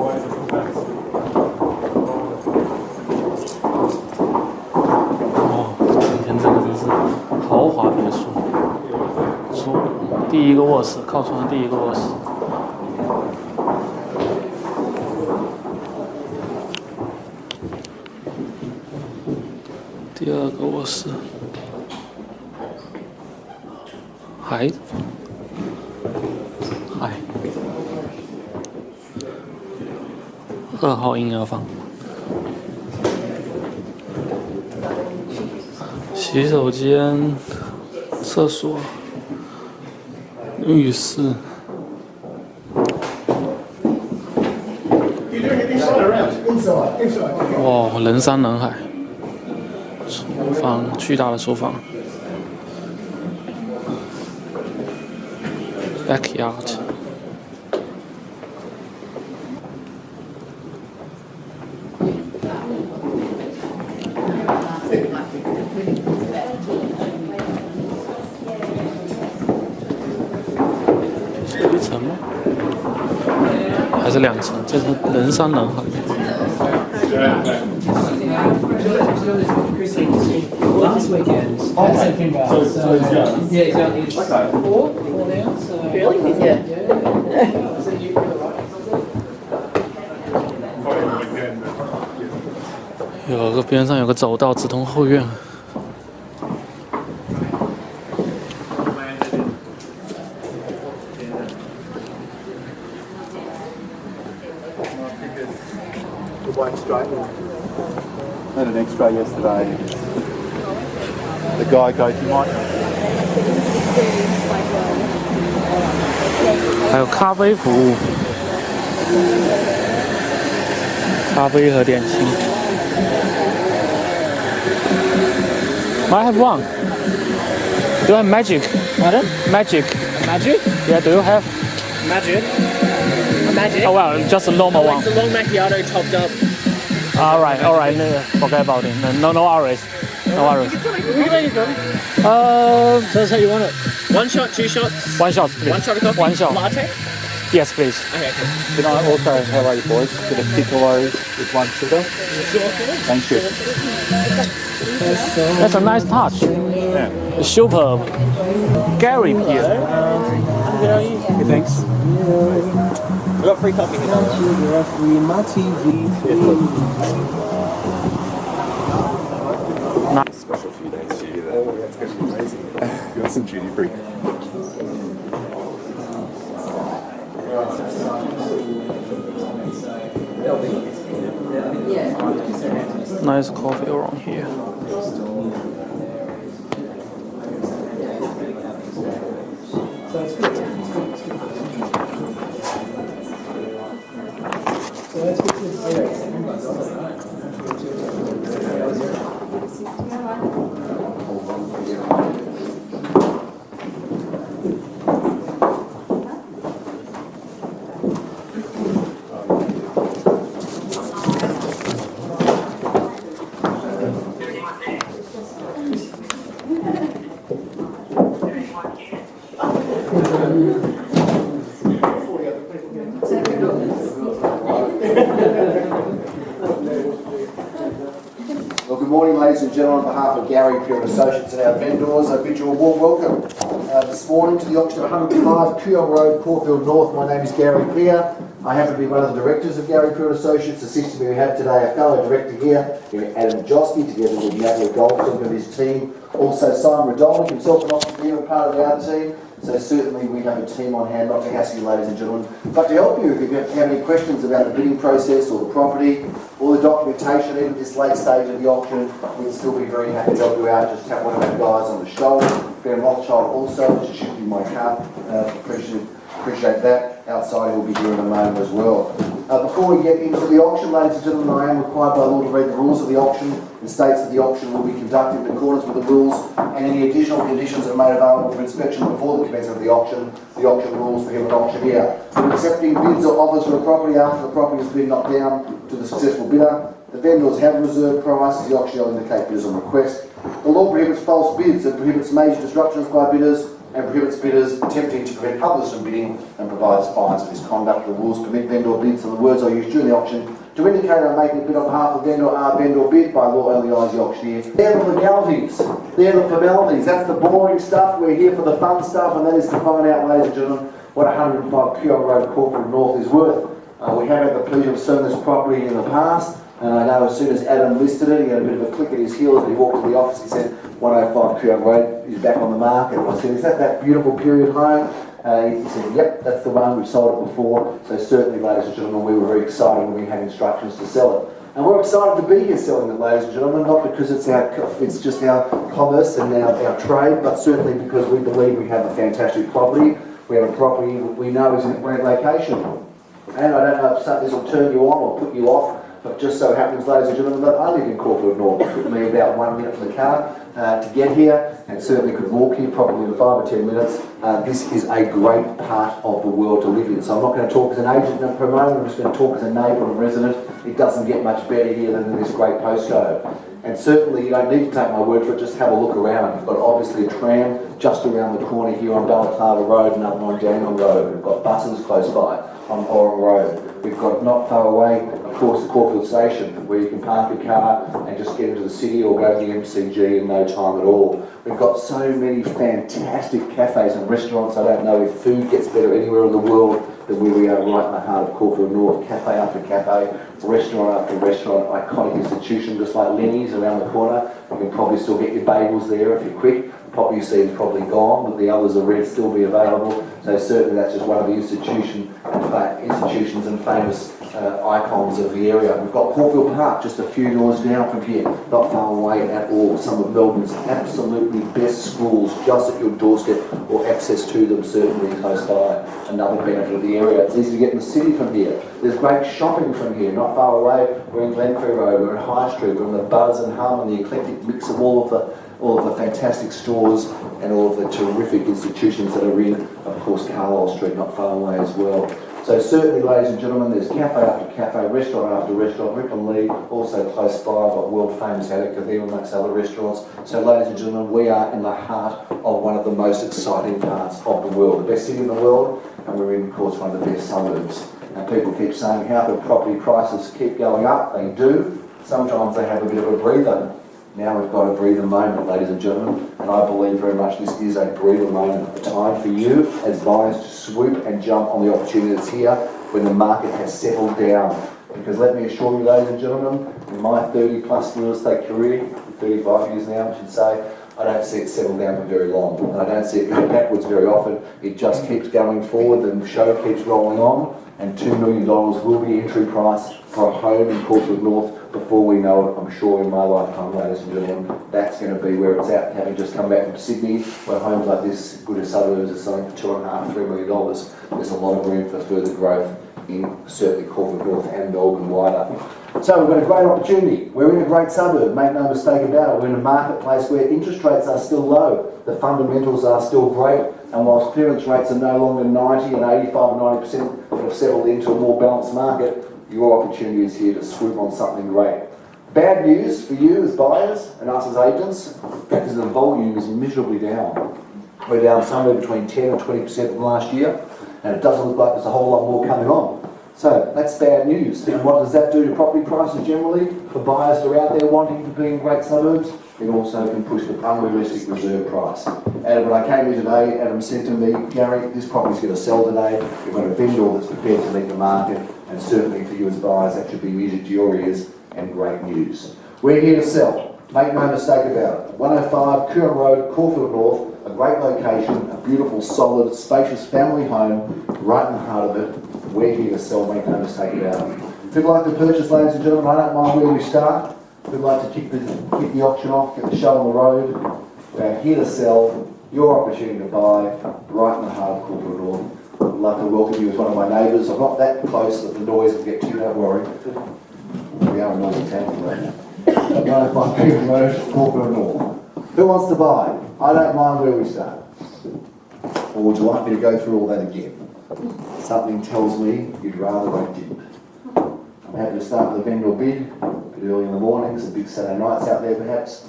哦，今天这个真是豪华别墅，第一个卧室，靠窗的第一个卧室。第二个卧室，孩子，嗨，2号婴儿房，洗手间、厕所、浴室。哇，人山人海。厨房，巨大的厨房 ，backyard。1层吗？还是2层？这是人山人海。Last weekend, okay. So yeah, he's only 4 now. So Really? Yeah. Yeah. 有个边上有个走道直通后院。Had an X-ray yesterday. The guy goes, you might. 还有咖啡服务，咖啡和点心。I have one. Do you have magic? Pardon? Magic. Magic? Yeah. Do you have? Magic? Magic? Oh well, just a normal one. It's a long macchiato topped up. All right. No, forget about it. No worries. No worries. Tell us how you want it. 1 shot, 2 shots? 1 shot, please. 1 shot of coffee? 1 shot. Latte? Yes, please. Okay, cool. Can I also, how are you boys? Get a piccolo with 1 sugar? Thank you. That's a nice touch. Yeah. Superb. Gary here. Okay, thanks. We got free coffee here. Nice. Special few days to you there. Oh, that's going to be amazing. You got some duty free. Nice coffee around here. Well, good morning, ladies and gentlemen. On behalf of Gary Pure Associates and our vendors, I bid you a warm welcome this morning to the auction of 105 Kuyong Road, Caulfield North. My name is Gary Peer. I happen to be one of the directors of Gary Pure Associates. Assisting me, we have today a fellow director here, Adam Josky, together with Natalie Goldberg and his team. Also Simon Rodolnik, himself an auctioneer and part of our team. So certainly we have a team on hand, not to hassle you ladies and gentlemen, but to help you if you have any questions about the bidding process or the property or the documentation, even at this late stage of the auction, we'd still be very happy to help you out. Just tap one of our guys on the shoulder. Ben Rothschild also, just shift you my card. Appreciate that. Outside he'll be here in a moment as well. Before we get into the auction, ladies and gentlemen, I am required by law to read the rules of the auction. It states that the auction will be conducted in accordance with the rules and any additional conditions are made available for inspection before the commencement of the auction. The auction rules prohibit an auctioneer from accepting bids or offers for a property after the property has been knocked down to the successful bidder. The vendors have a reserved price as the auctioneer will indicate bidders on request. The law prohibits false bids and prohibits major disruptions by bidders and prohibits bidders attempting to prevent others from bidding and provides fines for this conduct. The rules permit vendor bids, and the words I use during the auction to indicate I'm making a bid on behalf of the vendor are vendor bid. By law only I as the auctioneer. They're the legalities, they're the formalities, that's the boring stuff. We're here for the fun stuff, and that is to find out, ladies and gentlemen, what 105 Kyoto Road, Corporate North is worth. We have had the pleasure of selling this property in the past, and I know as soon as Adam listed it, he had a bit of a click at his heels, and he walked to the office. He said 105 Kyoto Road is back on the market. I said, is that beautiful period home? He said, yep, that's the one, we've sold it before. So certainly, ladies and gentlemen, we were very excited when we had instructions to sell it. And we're excited to be here selling it, ladies and gentlemen, not because it's just our commerce and our trade, but certainly because we believe we have a fantastic property. We have a property we know is in a great location. And I don't know if this will turn you on or put you off, but just so happens, ladies and gentlemen, that I live in Corporate North. It took me about 1 minute from the car to get here, and certainly could walk here probably in 5 or 10 minutes. This is a great part of the world to live in. So I'm not going to talk as an agent and a promoter, I'm just going to talk as a neighbour and a resident. It doesn't get much better here than this great postcode. And certainly you don't need to take my word for it, just have a look around. We've got obviously a tram just around the corner here on Balaclava Road and up on Daniel Road. We've got buses close by on Oran Road. We've got not far away, of course, the Caulfield Station, where you can park your car and just get into the city or go to the MCG in no time at all. We've got so many fantastic cafes and restaurants. I don't know if food gets better anywhere in the world than where we are right in the heart of Caulfield North. Cafe after cafe, restaurant after restaurant, iconic institution just like Lenny's around the corner. You can probably still get your bagels there if you're quick. Poppy you see is probably gone, but the others are red, still be available. So certainly that's just one of the institutions and famous icons of the area. We've got Caulfield Park just a few doors down from here, not far away at all. Some of Melbourne's absolutely best schools just at your doorstep, or access to them certainly close by. Another benefit of the area. It's easy to get in the city from here. There's great shopping from here, not far away. We're in Glenferrie Road, we're in High Street, we're in the buzz and hum and the eclectic mix of all of the fantastic stores and all of the terrific institutions that are in, of course, Carlisle Street, not far away as well. So certainly, ladies and gentlemen, there's cafe after cafe, restaurant after restaurant. Rick and Lee, also close by, got world famous Attica there amongst other restaurants. So ladies and gentlemen, we are in the heart of one of the most exciting parts of the world, the best city in the world, and we're in, of course, one of the best suburbs. And people keep saying, how do property prices keep going up? They do. Sometimes they have a bit of a breather. Now we've got a breather moment, ladies and gentlemen, and I believe very much this is a breather moment, a time for you as buyers to swoop and jump on the opportunity that's here when the market has settled down. Because let me assure you, ladies and gentlemen, in my 30 plus real estate career, 35 years now I should say, I don't see it settle down for very long, and I don't see it go backwards very often. It just keeps going forward, the show keeps rolling on, and $2 million will be entry price for a home in Caulfield North before we know it. I'm sure in my lifetime, ladies and gentlemen, that's going to be where it's at. Having just come back from Sydney, where homes like this, good as suburbs, are selling for $2.5–3 million, there's a lot of room for further growth in certainly Caulfield North and Melbourne wider. So we've got a great opportunity. We're in a great suburb, make no mistake about it. We're in a marketplace where interest rates are still low, the fundamentals are still great, and whilst clearance rates are no longer 90 and 85 and 90% that have settled into a more balanced market, your opportunity is here to swoop on something great. Bad news for you as buyers and us as agents, because the volume is miserably down. We're down somewhere between 10 and 20% from last year, and it doesn't look like there's a whole lot more coming on. So that's bad news. And what does that do to property prices generally? For buyers that are out there wanting to be in great suburbs, it also can push the unrealistic reserve price. And when I came here today, Adam said to me, Gary, this property's going to sell today. We've got a vendor that's prepared to meet the market, and certainly for you as buyers, that should be music to your ears and great news. We're here to sell. Make no mistake about it. 105 Coorong Road, Caulfield North, a great location, a beautiful, solid, spacious family home, right in the heart of it. We're here to sell, make no mistake about it. If you'd like to purchase, ladies and gentlemen, I don't mind where we start. If you'd like to kick the auction off, get the show on the road, we're here to sell, your opportunity to buy, right in the heart of Caulfield North. I'd love to welcome you as one of my neighbours. I'm not that close that the noise will get to you, don't worry. We are a noisy town today. 105 Coorong Road, Caulfield North. Who wants to buy? I don't mind where we start. Or would you like me to go through all that again? Something tells me you'd rather I didn't. I'm happy to start with a vendor bid, a bit early in the morning, some big Saturday nights out there perhaps.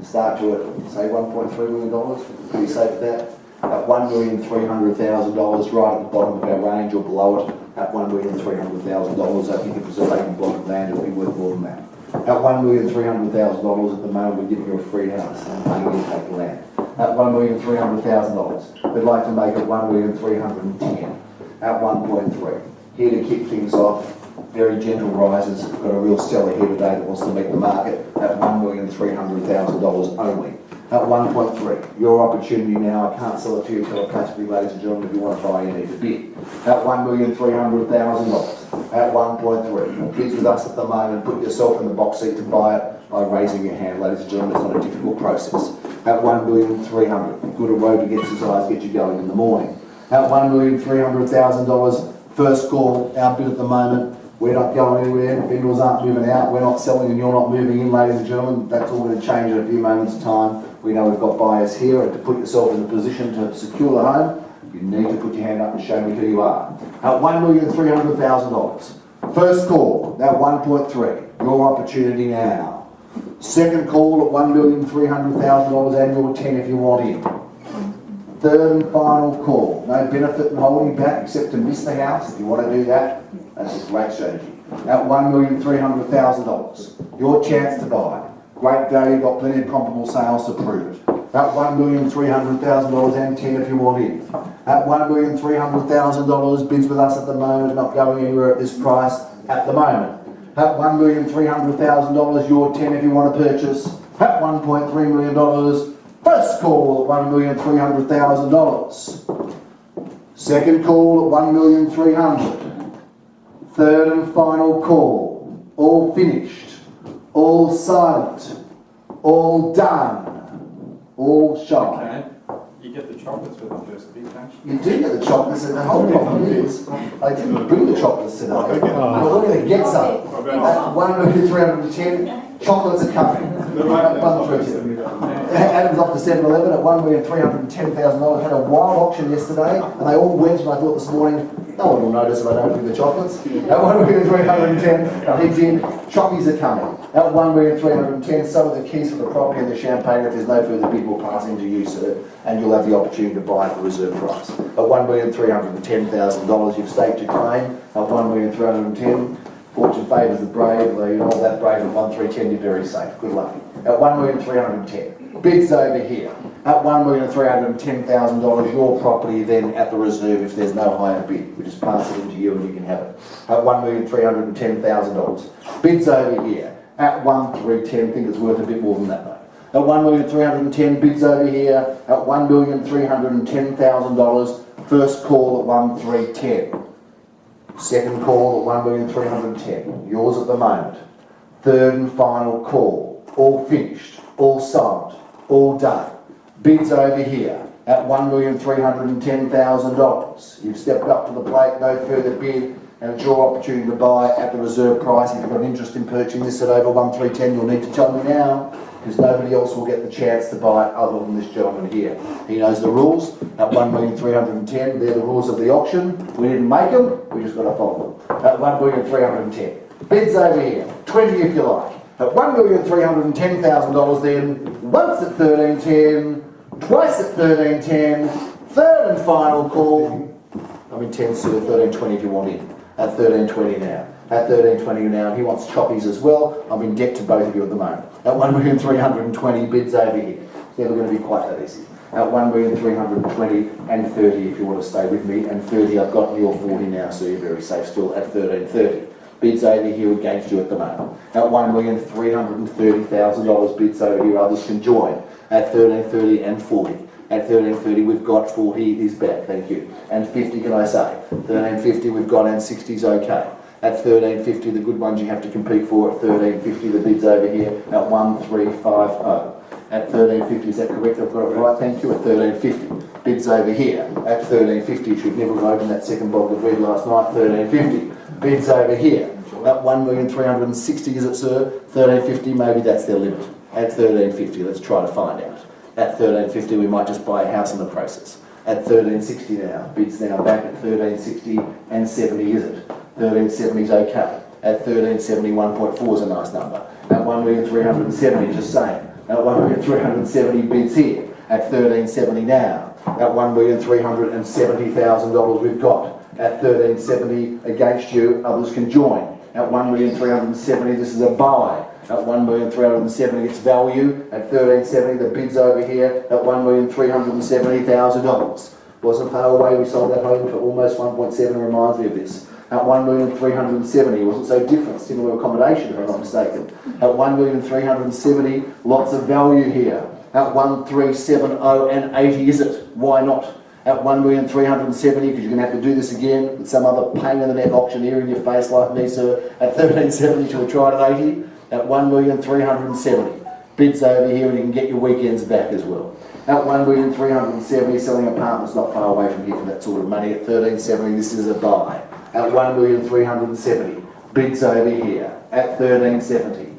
Start you at, say, $1.3 million, pretty safe at that. at $1,300,000, right at the bottom of our range or below it, at $1,300,000. I think if it was a vacant block of land, it would be worth more than that. At $1,300,000 at the moment, we're giving you a free house and paying you to take the land. At $1,300,000, we'd like to make it $1,310,000 at 1.3. Here to kick things off, very gentle risers. We've got a real seller here today that wants to meet the market at $1,300,000 only. At 1.3, your opportunity now. I can't sell it to you until I practically, ladies and gentlemen, if you want to buy, you need to bid. At $1,300,000, at 1.3. Bids with us at the moment, put yourself in the box seat to buy it by raising your hand, ladies and gentlemen. It's not a difficult process. At $1,300,000, good a road to get exercise, get you going in the morning. At $1,300,000, first call, our bid at the moment. We're not going anywhere, vendors aren't moving out, we're not selling and you're not moving in, ladies and gentlemen. That's all going to change in a few moments' time. We know we've got buyers here, and to put yourself in a position to secure the home, you need to put your hand up and show me who you are. At $1,300,000, first call, at 1.3, your opportunity now. Second call at $1,300,000, annual 10 if you want in. Third and final call, no benefit in holding back except to miss the house. If you want to do that, that's a great strategy. At $1,300,000, your chance to buy. Great value, got plenty of comparable sales to prove it. At $1,300,000 and 10 if you want in. At $1,300,000, bids with us at the moment, not going anywhere at this price at the moment. At $1,300,000, your 10 if you want to purchase. At $1.3 million, first call at $1,300,000. Second call at $1,300,000. Third and final call. All finished. All silent. All done. All shy. Okay. You get the chocolates for the first big, don't you? You do get the chocolates, and the whole problem is, I didn't bring the chocolates today. We're going to get some. At $1,310,000, chocolates are coming. Adam's off to 7-Eleven at $1,310,000. Had a wild auction yesterday, and they all went, and I thought this morning, no one will notice if I don't bring the chocolates. At $1,310,000, he's in, chockies are coming. At $1,310,000, some of the keys for the property and the champagne. If there's no further bid, will pass into you, sir, and you'll have the opportunity to buy at the reserve price. At $1,310,000, you've staked your claim. At $1,310,000, fortune favours the brave. You know that brave at $1,310,000, you're very safe. Good luck. At $1,310,000, bids over here. At $1,310,000, your property then at the reserve if there's no higher bid. We just pass it into you and you can have it. At $1,310,000, bids over here. At $1,310,000, think it's worth a bit more than that though. At $1,310,000, bids over here. At $1,310,000, first call at $1,310,000. Second call at $1,310,000, yours at the moment. Third and final call, all finished, all signed, all done. Bids over here at $1,310,000. You've stepped up to the plate, no further bid, and it's your opportunity to buy at the reserve price. If you've got an interest in purchasing this at over $1,310,000, you'll need to tell me now, because nobody else will get the chance to buy it other than this gentleman here. He knows the rules. At $1,310,000, they're the rules of the auction. We didn't make them, we just got to follow them. At $1,310,000. Bids over here, 20 if you like. At $1,310,000 then, once at $1,310,000, twice at $1,310,000, third and final call. I mean 10 sir, $1,320 if you want in. At $1,320 now. At $1,320 now, he wants choppies as well. I'm in debt to both of you at the moment. At $1,320,000, bids over here. It's never going to be quite that easy. At $1,320,000 and 30 if you want to stay with me, and 30 I've got your 40 now, so you're very safe still at $1,330. Bids over here against you at the moment. At $1,330,000, bids over here, others can join. At $1,330 and 40. At $1,330 we've got 40 is back, thank you. And 50 can I say? $1,350 we've got and 60 is okay. At $1,350 the good ones you have to compete for. At $1,350 the bids over here at $1,350. At $1,350, is that correct? I've got it right, thank you. At $1,350. Bids over here at $1,350. You should never have opened that second bottle of red last night. $1,350. Bids over here at $1,360,000, is it sir? $1,350, maybe that's their limit. At $1,350, let's try to find out. At $1,350 we might just buy a house in the process. At $1,360 now, bids now back at $1,360 and 70, is it? $1,370 is okay. At $1,370, 1.4 is a nice number. At $1,370, just saying. At $1,370 bids here. At $1,370 now. at $1,370,000 we've got. At $1,370 against you, others can join. At $1,370, this is a buy. At $1,370 its value. At $1,370 the bid's over here at $1,370,000. Wasn't far away, we sold that home for almost 1.7, reminds me of this. At $1,370, wasn't so different, similar accommodation if I'm not mistaken. At $1,370, lots of value here. At 1,370 and 80 is it? Why not? At $1,370, because you're going to have to do this again with some other pain in the neck auctioneer in your face like me, sir. At $1,370, shall we try it at 80? At $1,370. Bids over here and you can get your weekends back as well. At $1,370, selling apartments not far away from here for that sort of money. At $1,370, this is a buy. At $1,370, bids over here. At $1,370,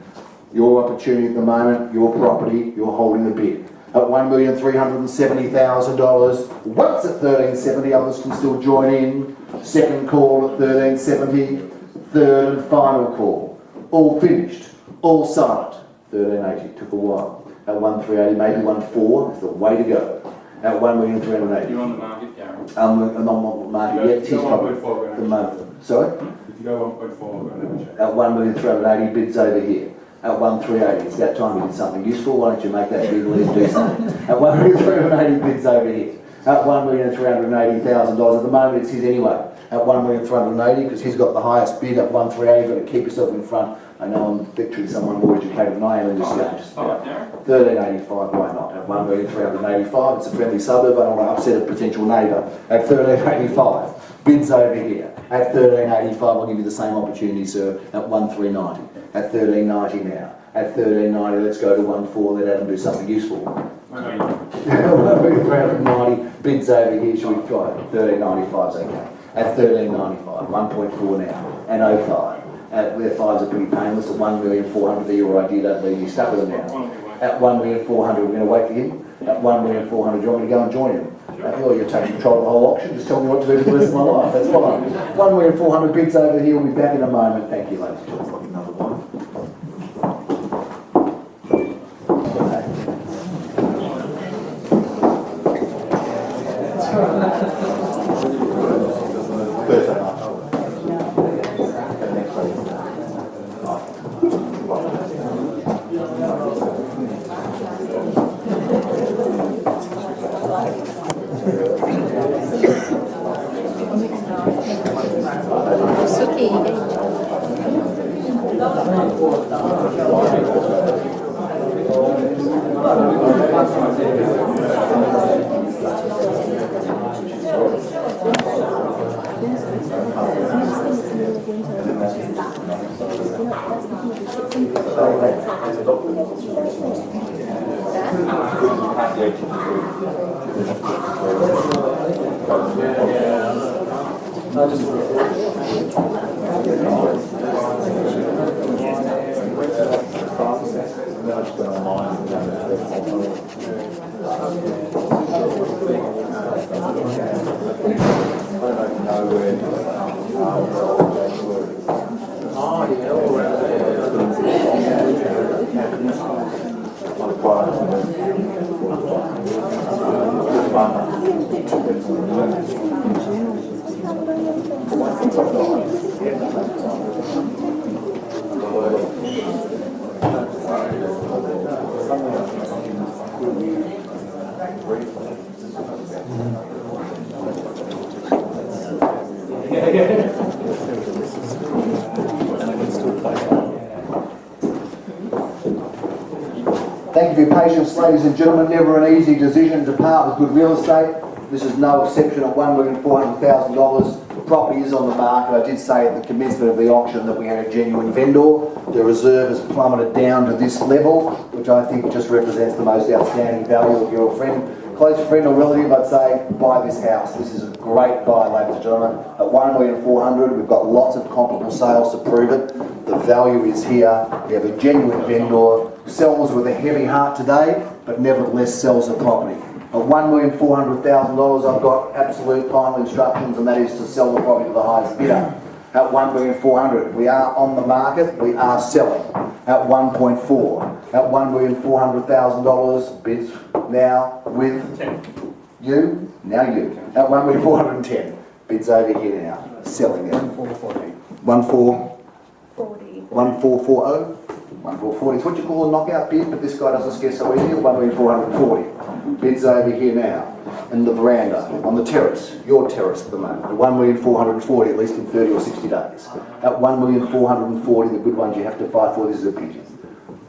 your opportunity at the moment, your property, you're holding the bid. At $1,370,000, once at $1,370, others can still join in. Second call at $1,370, third and final call. All finished, all silent. $1,380, took a while. At $1,380, maybe $1,400, is the way to go. At $1,380. You're on the market, Gary. I'm not on the market yet. If you go 1.4, the moment. Sorry? If you go 1.4, we're going to have a check. At $1,380, bids over here. At $1,380, it's that time we did something useful. Why don't you make that bid and do something? At $1,380, bids over here. At $1,380,000, at the moment it's his anyway. At $1,380, because he's got the highest bid at $1,380, you've got to keep yourself in front. I know I'm victory someone more educated than I am in this game. $1,385, why not? At $1,385, it's a friendly suburb, I don't want to upset a potential neighbour. At $1,385, bids over here. At $1,385, I'll give you the same opportunity, sir, at $1,390. At $1,390 now. At $1,390, let's go to $1,400, let Adam do something useful. $1,390, bids over here, shall we try it? $1,395's okay. At $1,395, 1.4 now, and 05. Their fives are pretty painless. At $1,400,000, they're your idea, don't leave you stuck with them now. At $1,400,000, we're going to wait for him. At $1,400,000, do you want me to go and join him? Oh, you're taking control of the whole auction, just tell me what to do for the rest of my life, that's fine. $1,400,000, bids over here, we'll be back in a moment. Thank you, ladies and gentlemen. Another one. Thank you for your patience, ladies and gentlemen. Never an easy decision to part with good real estate. This is no exception at $1,400,000. The property is on the market. I did say at the commencement of the auction that we had a genuine vendor. The reserve has plummeted down to this level, which I think just represents the most outstanding value of your friend. Close friend or relative, I'd say, buy this house. This is a great buy, ladies and gentlemen. At $1,400,000, we've got lots of comparable sales to prove it. The value is here. We have a genuine vendor, sells with a heavy heart today, but nevertheless sells the property. At $1,400,000, I've got absolute final instructions, and that is to sell the property to the highest bidder. At $1,400,000, we are on the market, we are selling. At 1.4, at $1,400,000, bids now with You? Now you. At 1,410,000. Bids over here now. Selling it. 1440. 1440. 1440. It's what you call a knockout bid, but this guy doesn't scare so easy. 1,440,000. Bids over here now. In the veranda, on the terrace, your terrace at the moment. 1,440,000 at least in 30 or 60 days. At 1,440,000, the good ones you have to fight for. This is a pigeon.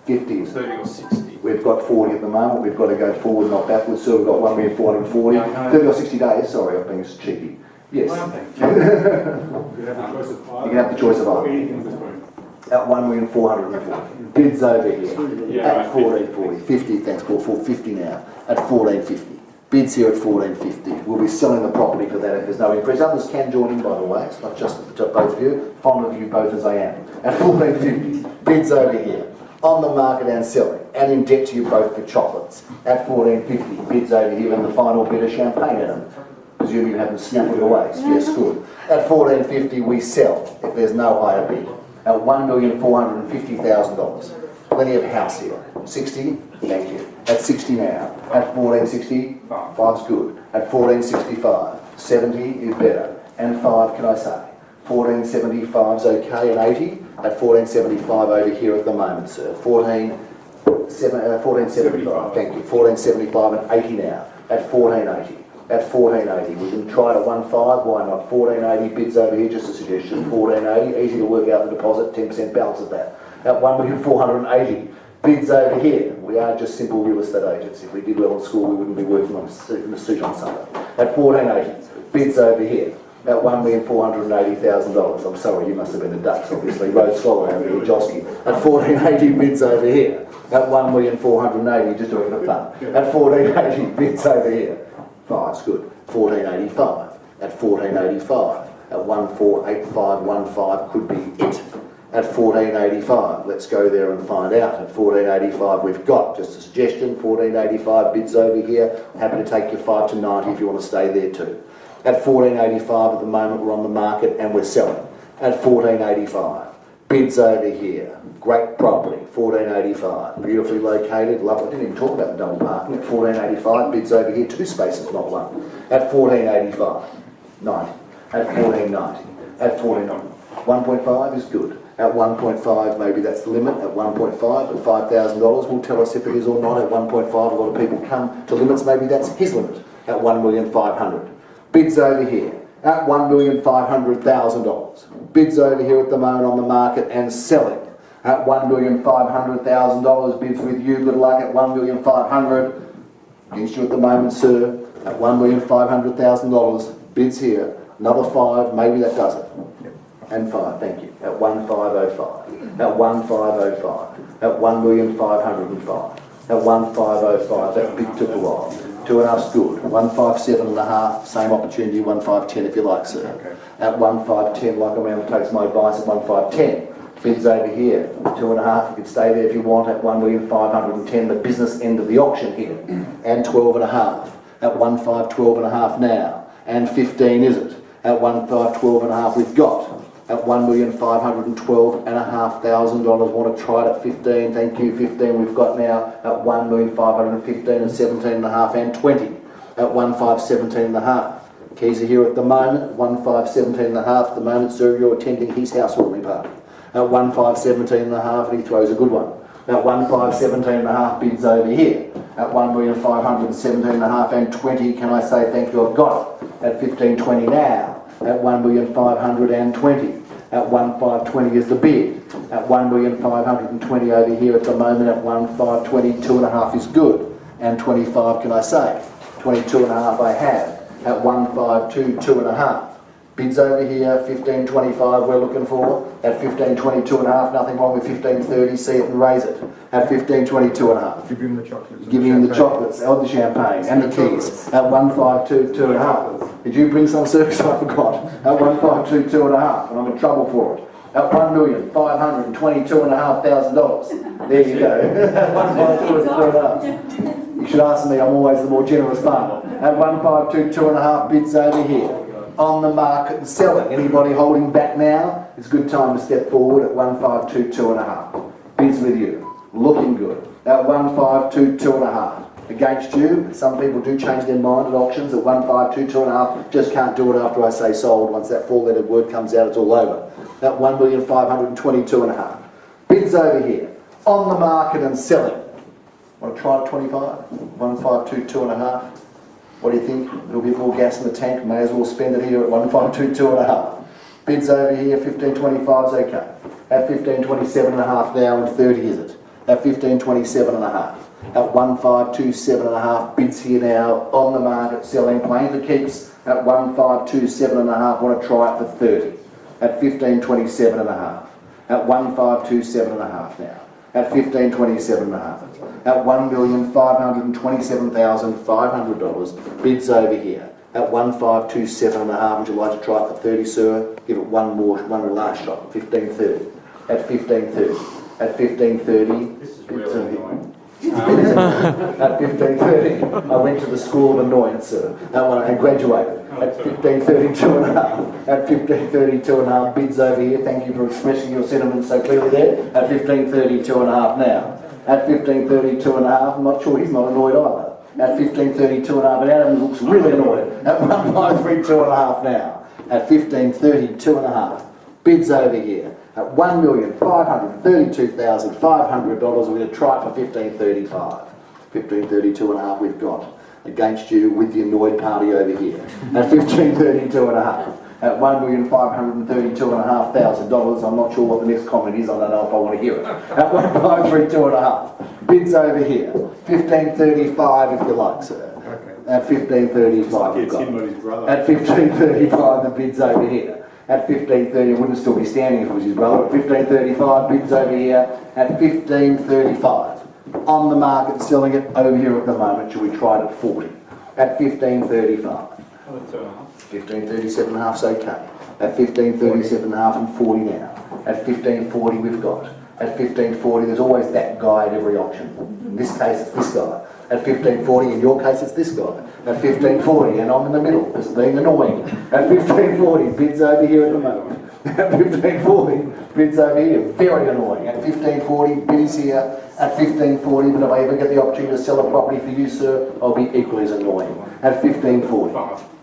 50. 30 or 60. We've got 40 at the moment. We've got to go forward, not backwards. So we've got 1,440,000. 30 or 60 days. Sorry, I'm being cheeky. Yes. You can have the choice of You can have the choice of either. anything at this point. At 1,440,000. Bids over here. Yeah, At 1440. 50, thanks Paul. 450 now. At 1450. Bids here at 1450. We'll be selling the property for that if there's no increase. Others can join in, by the way. It's not just both of you. Fond of you both as I am. At 1450. Bids over here. On the market and selling. And in debt to you both for chocolates. At 1450. Bids over here and the final bit of champagne at them. Presume you haven't snapped it away. Yes, good. At 1450 we sell if there's no higher bid. At $1,450,000. Plenty of house here. 60? Thank you. At 60 now. At 1460, 5's good. At 1465, 70 is better. And 5 can I say? 1475's okay and 80? At 1475 over here at the moment, sir. 1475, thank you. 1475 and 80 now. At 1480. At 1480, we can try to 15, why not? 1480 bids over here, just a suggestion. 1480, easy to work out the deposit, 10% balance of that. At 1,480, bids over here. We are just simple real estate agents. If we did well in school, we wouldn't be working on a suit on Sunday. At 1480, bids over here. At $1,480,000. I'm sorry, you must have been the Ducks, obviously. Road Scholar over here, Josky. At 1480, bids over here. At 1,480,000, just doing it for fun. At 1480, bids over here. 5's good. 1485. At 1485. At 148515 could be it. At 1485, let's go there and find out. At 1485 we've got, just a suggestion, 1485 bids over here. Happy to take your 5 to 90 if you want to stay there too. At 1485 at the moment we're on the market and we're selling. At 1485, bids over here. Great property, 1485, beautifully located, lovely. Didn't even talk about the double parking. At 1485, bids over here, 2 spaces, not 1. At 1485, 90. At 1490, at 1490, 1.5 is good. At 1.5, maybe that's the limit. At 1.5, at $5,000 will tell us if it is or not. At 1.5, a lot of people come to limits. Maybe that's his limit. At 1,500,000. Bids over here. At $1,500,000. Bids over here at the moment on the market and selling. At $1,500,000. Bids with you. Good luck at $1,500,000. Against you at the moment, sir. At $1,500,000. Bids here. Another 5. Maybe that does it. And 5, thank you. At 1,505. At 1,505. At 1,505. At 1,505. That bid took a while. 2.5's good. 157.5. Same opportunity. 1,510 if you like, sir. Okay. At 1,510, like a man who takes my advice at 1,510. Bids over here. 2.5. You can stay there if you want. At 1,510. The business end of the auction here. And 12.5. At 1,512.5 now. And 15 is it? At 1,512.5 we've got. At $1,512,500. Want to try it at 15? Thank you. 15 we've got now. At 1,515 and 17.5 and 20. At 1,517.5. Keys are here at the moment. 1,517.5 at the moment, sir. You're attending his housewarming party. At 1,517.5 and he throws a good one. At 1,517.5 bids over here. At 1,517.5 and 20. Can I say thank you? I've got it. At 1520 now. At 1,520. At 1,520 is the bid. At 1,520 over here at the moment. At 1,520, 2.5 is good. And 25 can I say? 22.5 I have. At 1,522, 2.5. Bids over here, 1525 we're looking for. At 1522.5, nothing wrong with 1530, see it and raise it. At 1522.5. Give him the chocolates. Give him the chocolates, and the champagne, and the keys. At 1,522, 2.5. Did you bring some, sir? Because I forgot. At 1,522, 2.5, and I'm in trouble for it. At $1,522,500. There you go. At 1,522, 2.5. You should ask me, I'm always the more generous one. At 1,522, 2.5, bids over here. On the market and selling. Anybody holding back now? It's a good time to step forward at 1,522.5. Bids with you. Looking good. At 1,522.5. against you. Some people do change their mind at auctions at 152, 2.5. Just can't do it after I say sold. Once that four-lettered word comes out, it's all over. At 1,522,500. Bids over here. On the market and selling. Want to try at 25? 152, 2.5. What do you think? A little bit more gas in the tank. May as well spend it here at 152, 2.5. Bids over here. 1525 is okay. At 1527.5 now and 30 is it? At 1527.5. At 1527.5, bids here now, on the market, selling, playing for keeps, at 1527.5, want to try it for 30, at 1527.5, at 1527.5 now, at 1527.5, at $1,527,500, bids over here, at 1527.5, would you like to try it for 30, sir? Give it one last shot, 1530, at 1530, at 1530, This is really annoying. at 1530, I went to the school of annoyance, sir, and graduated. At 1532.5, at 1532.5, bids over here. Thank you for expressing your sentiments so clearly there. At 1532.5 now. At 1532.5, I'm not sure he's not annoyed either. At 1532.5, but Adam looks really annoyed. At 1532.5 now. At 1532.5, bids over here. At $1,532,500, we're going to try it for 1535. 1532.5 we've got against you with the annoyed party over here. At 1532.5. At $1,532,500, I'm not sure what the next comment is, I don't know if I want to hear it. At 1532.5. Bids over here. 1535 if you like, sir. Okay. At 1535 we've It's got. him or his brother. At 1535 the bids over here. At 1530, it wouldn't still be standing if it was his brother. At 1535, bids over here. At 1535, on the market, selling it over here at the moment. Should we try it at 40? At 1535. 1537.5 is okay. At 1537.5 and 40 now. At 1540 we've got. At 1540, there's always that guy at every auction. In this case, it's this guy. At 1540, in your case, it's this guy. At 1540, and I'm in the middle, just being annoying. At 1540, bids over here at the moment. At 1540, bids over here, very annoying. At 1540, bids here. At 1540, but if I ever get the opportunity to sell a property for you, sir, I'll be equally as annoying. At 1540,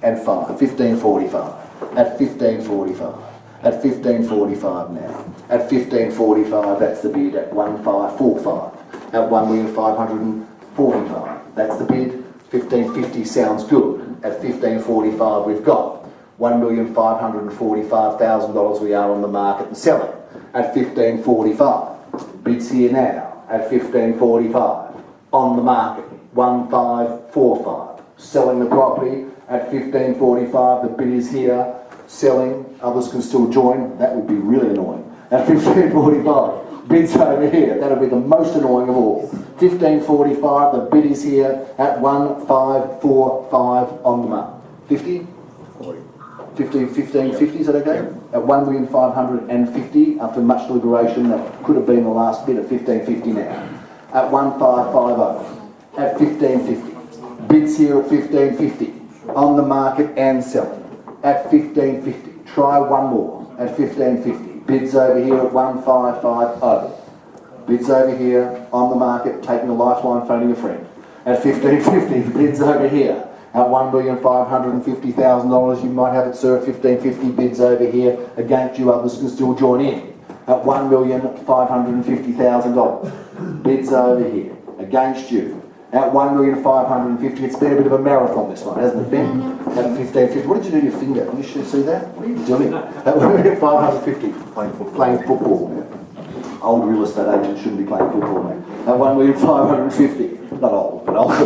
and 1545. At 1545. At 1545 now. At 1545, that's the bid. At 1545. At 1,545. That's the bid. 1550 sounds good. At 1545 we've got $1,545,000 we are on the market and selling. At 1545. Bids here now. At 1545. On the market. 1545. Selling the property. At 1545 the bid is here. Selling. Others can still join. That would be really annoying. At 1545. Bids over here, that'll be the most annoying of all. 1545, the bid is here at 1545 on the mark. 50? 1550, is that okay? At 1,550,000 after much deliberation, that could have been the last bid at 1550 now. At 1550, at 1550. Bids here at 1550 on the market and selling. At 1550, try one more at 1550. Bids over here at 1550. Bids over here on the market, taking a lifeline, phoning a friend. At 1550, bids over here at $1,550,000. You might have it, sir, at 1550. Bids over here against you. Others can still join in at $1,550,000. Bids over here against you at $1,550,000. It's been a bit of a marathon this one, hasn't it, Ben? At 1550. What did you do to your finger? Can you see that? What are you doing? At $1,550,000. Playing football. Old real estate agents shouldn't be playing football, mate. At $1,550,000. Not old, but older.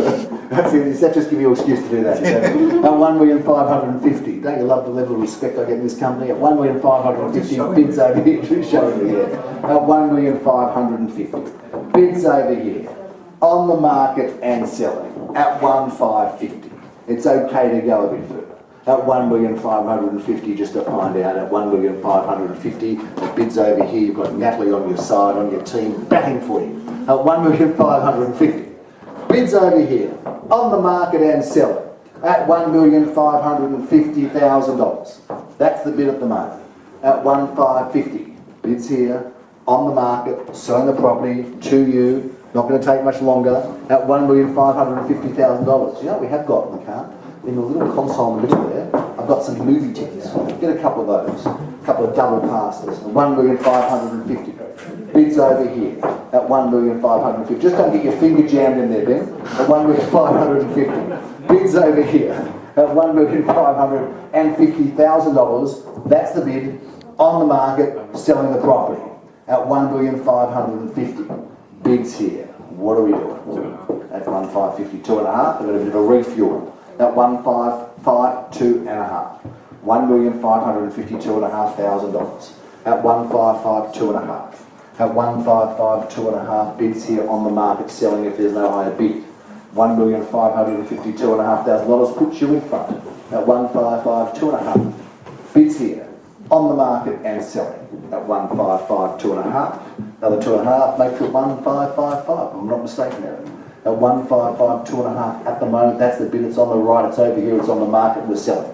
Does that just give you an excuse to do that? At $1,550,000. Don't you love the level of respect I get in this company? At $1,550,000. Bids over here. Show me here. At $1,550,000. Bids over here. On the market and selling. At 1,550,000. It's okay to go a bit further. At 1,550,000 just to find out. At 1,550,000, the bids over here. You've got Natalie on your side, on your team, batting for you. At 1,550,000. Bids over here. On the market and selling. At $1,550,000. That's the bid at the moment. At 1,550,000. Bids here. On the market. Selling the property to you. Not going to take much longer. At $1,550,000. You know what we have got in the car? In the little console in the middle there, I've got some movie tickets. Get a couple of those. A couple of double passes. $1,550,000. Bids over here at $1,550,000. Just don't get your finger jammed in there, Ben. At $1,550,000. Bids over here at $1,550,000. That's the bid on the market selling the property at $1,550,000. Bids here. What are we doing? At $1,550,000, 2.5. I've got a bit of a refuel. At $1,552,500. $1,552,500. At $1,552,500. At $1,552,500. Bids here on the market selling if there's no higher bid. $1,552,500 puts you in front. At $1,552,500. Bids here on the market and selling at $1,552,500. Another 2.5 makes it $1,555. I'm not mistaken there. At $1,552,500 at the moment. That's the bid. It's on the right. It's over here. It's on the market. We're selling.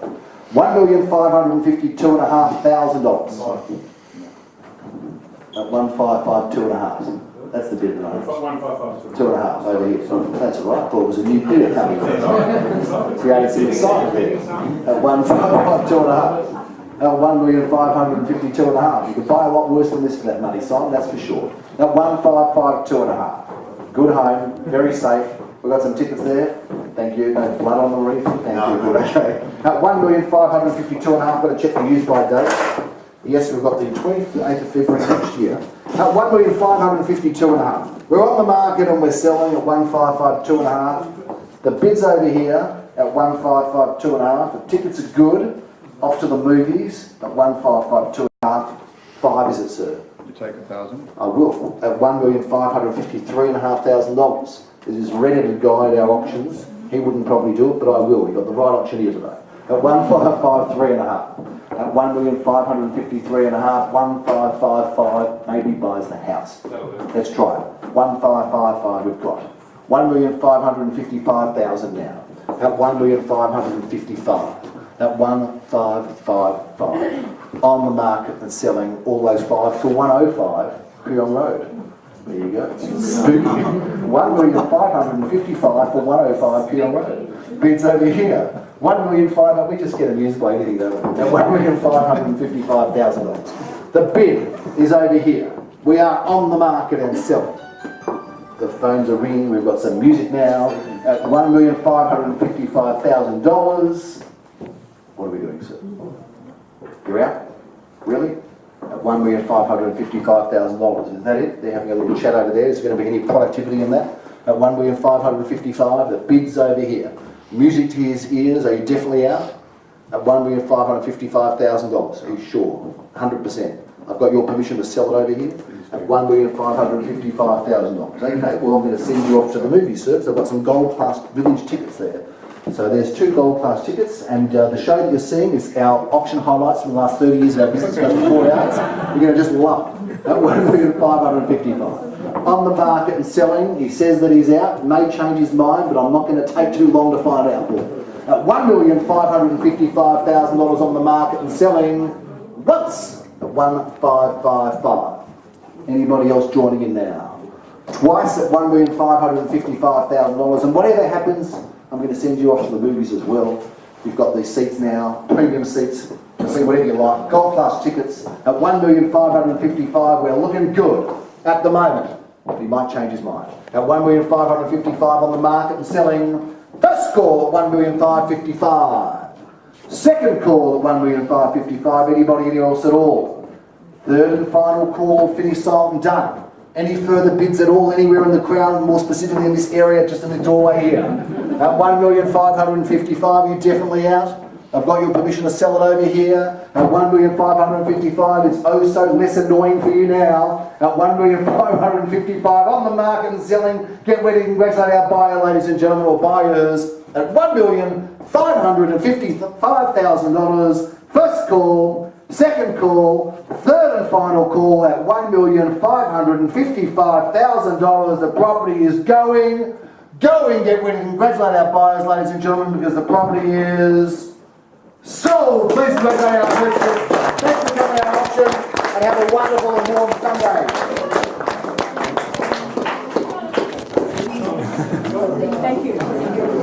$1,552,500. At $1,552,500. That's the bid at the moment. 2.5 over here. That's all right. I thought it was a new bidder coming in. Created some excitement there. At $1,552,500. At $1,552,500. You could buy a lot worse than this for that money, Simon, that's for sure. At $1,552,500. Good home, very safe. We've got some tickets there. Thank you. No blood on the reef. Thank you. Good, okay. At $1,552,500. Got to check the use by date. Yes, we've got the 28th of February next year. At $1,552,500. We're on the market and we're selling at $1,552,500. The bid's over here at $1,552,500. The tickets are good. Off to the movies at $1,552,500. 5 is it, sir? You take 1,000. I will. At $1,553,500. It is ready to guide our auctions. He wouldn't probably do it, but I will. We've got the right auctioneer today. At $1,553,500. At $1,553,500. $1,555 maybe buys the house. Let's try it. $1,555 we've got. $1,555,000 now. At $1,555,000. At $1,555 on the market and selling all those 5 for $105 Creon Road. There you go. Spooky. $1,555,000 for $105 Creon Road. Bids over here. $1,500,000. We just get amused by anything, don't we? At $1,555,000. The bid is over here. We are on the market and selling. The phones are ringing. We've got some music now. At $1,555,000. What are we doing, sir? You're out? Really? At $1,555,000. Is that it? They're having a little chat over there. Is there going to be any productivity in that? At $1,555,000. The bid's over here. Music to his ears. Are you definitely out? At $1,555,000. Are you sure? 100%. I've got your permission to sell it over here. At $1,555,000. Okay, well I'm going to send you off to the movie, sir. So I've got some Gold Class Village tickets there. So there's 2 Gold Class tickets, and the show that you're seeing is our auction highlights from the last 30 years of our business. It goes for 4 hours. You're going to just love it. At $1,555,000. On the market and selling. He says that he's out. May change his mind, but I'm not going to take too long to find out. At $1,555,000 on the market and selling once at $1,555,000. Anybody else joining in now? Twice at $1,555,000. And whatever happens, I'm going to send you off to the movies as well. You've got these seats now, premium seats. You can see whatever you like. Gold Class tickets at $1,555,000. We're looking good at the moment. But he might change his mind. At $1,555,000 on the market and selling. First call at $1,555,000. Second call at $1,555,000. Anybody else at all? Third and final call, finished, sold and done. Any further bids at all anywhere in the crowd, more specifically in this area, just in the doorway here? At $1,555,000, you definitely out? I've got your permission to sell it over here. At $1,555,000, it's oh so less annoying for you now. At $1,555,000 on the market and selling. Get ready to congratulate our buyer, ladies and gentlemen, or buyers. At $1,555,000. First call, second call, third and final call at $1,555,000. The property is going. Get ready to congratulate our buyers, ladies and gentlemen, because the property is sold. Please congratulate our purchasers. Thanks for coming to our auction and have a wonderful and warm Sunday. Thank you.